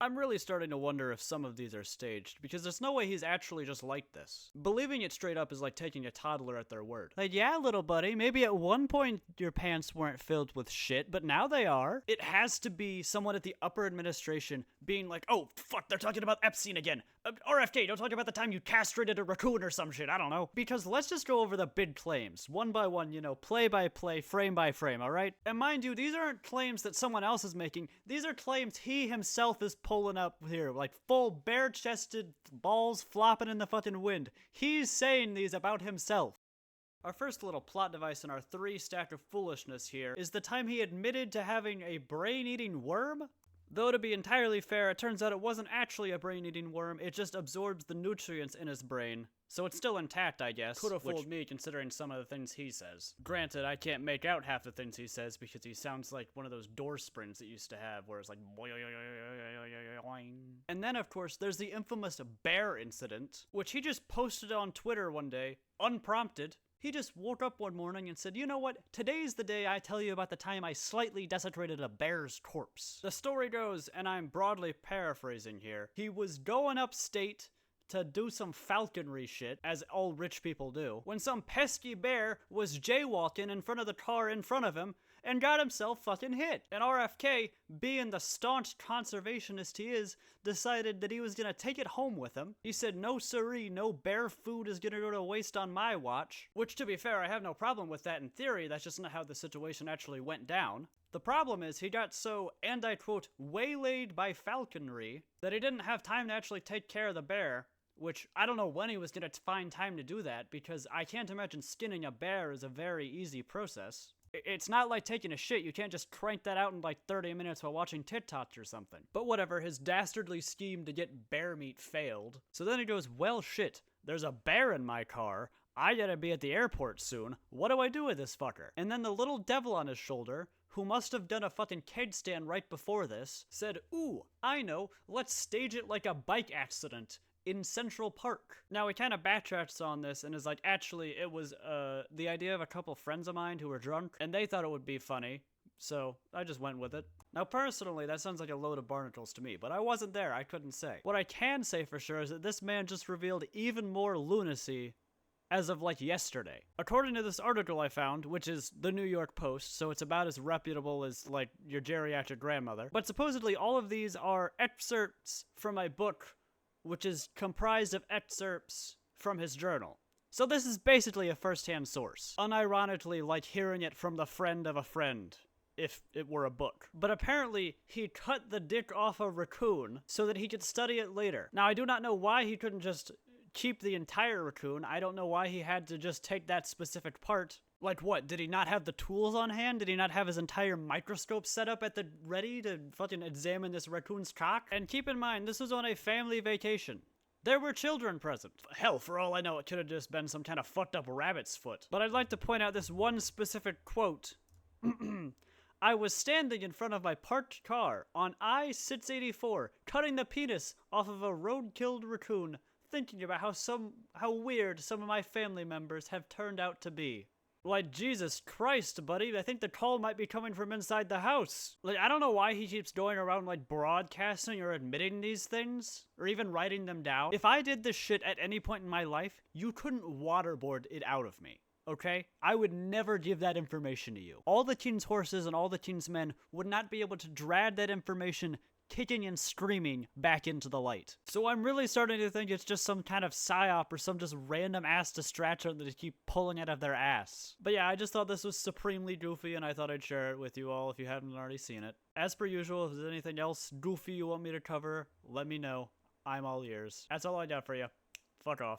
I'm really starting to wonder if some of these are staged, because there's no way he's actually just like this. Believing it straight up is like taking a toddler at their word. Like, yeah, little buddy, maybe at one point your pants weren't filled with shit, but now they are. It has to be someone at the upper administration being like, oh, fuck, they're talking about Epstein again. RFK, don't talk about the time you castrated a raccoon or some shit, I don't know. Because let's just go over the big claims, one by one, you know, play by play, frame by frame, alright? And mind you, these aren't claims that someone else is making, these are claims he himself is pulling up here, like full bare-chested balls flopping in the fucking wind. He's saying these about himself. Our first little plot device in our 3 stack of foolishness here is the time he admitted to having a brain-eating worm? Though to be entirely fair, it turns out it wasn't actually a brain-eating worm, it just absorbs the nutrients in his brain. So it's still intact, I guess. Could have fooled me considering some of the things he says. Granted, I can't make out half the things he says because he sounds like one of those door springs that used to have where it's like... And then, of course, there's the infamous bear incident, which he just posted on Twitter one day, unprompted. He just woke up one morning and said, you know what, today's the day I tell you about the time I slightly desecrated a bear's corpse. The story goes, and I'm broadly paraphrasing here, he was going upstate to do some falconry shit, as all rich people do, when some pesky bear was jaywalking in front of the car in front of him and got himself fucking hit. And RFK, being the staunch conservationist he is, decided that he was gonna take it home with him. He said, no siree, no bear food is gonna go to waste on my watch. Which, to be fair, I have no problem with that in theory, that's just not how the situation actually went down. The problem is, he got so, and I quote, waylaid by falconry, that he didn't have time to actually take care of the bear. Which, I don't know when he was gonna find time to do that, because I can't imagine skinning a bear is a very easy process. It's not like taking a shit, you can't just crank that out in like 30 minutes while watching TikToks or something. But whatever, his dastardly scheme to get bear meat failed. So then he goes, well shit, there's a bear in my car, I gotta be at the airport soon, what do I do with this fucker? And then the little devil on his shoulder, who must have done a fucking keg stand right before this, said, ooh, I know, let's stage it like a bike accident in Central Park. Now, he kind of backtracks on this and is like, actually, it was the idea of a couple friends of mine who were drunk, and they thought it would be funny, so I just went with it. Now, personally, that sounds like a load of barnacles to me, but I wasn't there, I couldn't say. What I can say for sure is that this man just revealed even more lunacy as of like yesterday. According to this article I found, which is the New York Post, so it's about as reputable as like your geriatric grandmother, but supposedly all of these are excerpts from a book which is comprised of excerpts from his journal. So this is basically a first-hand source. Unironically, like hearing it from the friend of a friend, if it were a book. But apparently, he cut the dick off a raccoon so that he could study it later. Now, I do not know why he couldn't just keep the entire raccoon. I don't know why he had to just take that specific part. Like what, did he not have the tools on hand? Did he not have his entire microscope set up at the ready to fucking examine this raccoon's cock? And keep in mind, this was on a family vacation. There were children present. Hell, for all I know, it could have just been some kind of fucked up rabbit's foot. But I'd like to point out this one specific quote. I was standing in front of my parked car on I-684, cutting the penis off of a road-killed raccoon, thinking about how weird some of my family members have turned out to be. Like, Jesus Christ, buddy, I think the call might be coming from inside the house. Like, I don't know why he keeps going around, like, broadcasting or admitting these things, or even writing them down. If I did this shit at any point in my life, you couldn't waterboard it out of me, okay? I would never give that information to you. All the king's horses and all the king's men would not be able to drag that information kicking and screaming back into the light. So I'm really starting to think it's just some kind of psyop or some just random ass distraction that they keep pulling out of their ass. But yeah, I just thought this was supremely goofy and I thought I'd share it with you all if you haven't already seen it. As per usual, if there's anything else goofy you want me to cover, let me know. I'm all ears. That's all I got for you. Fuck off.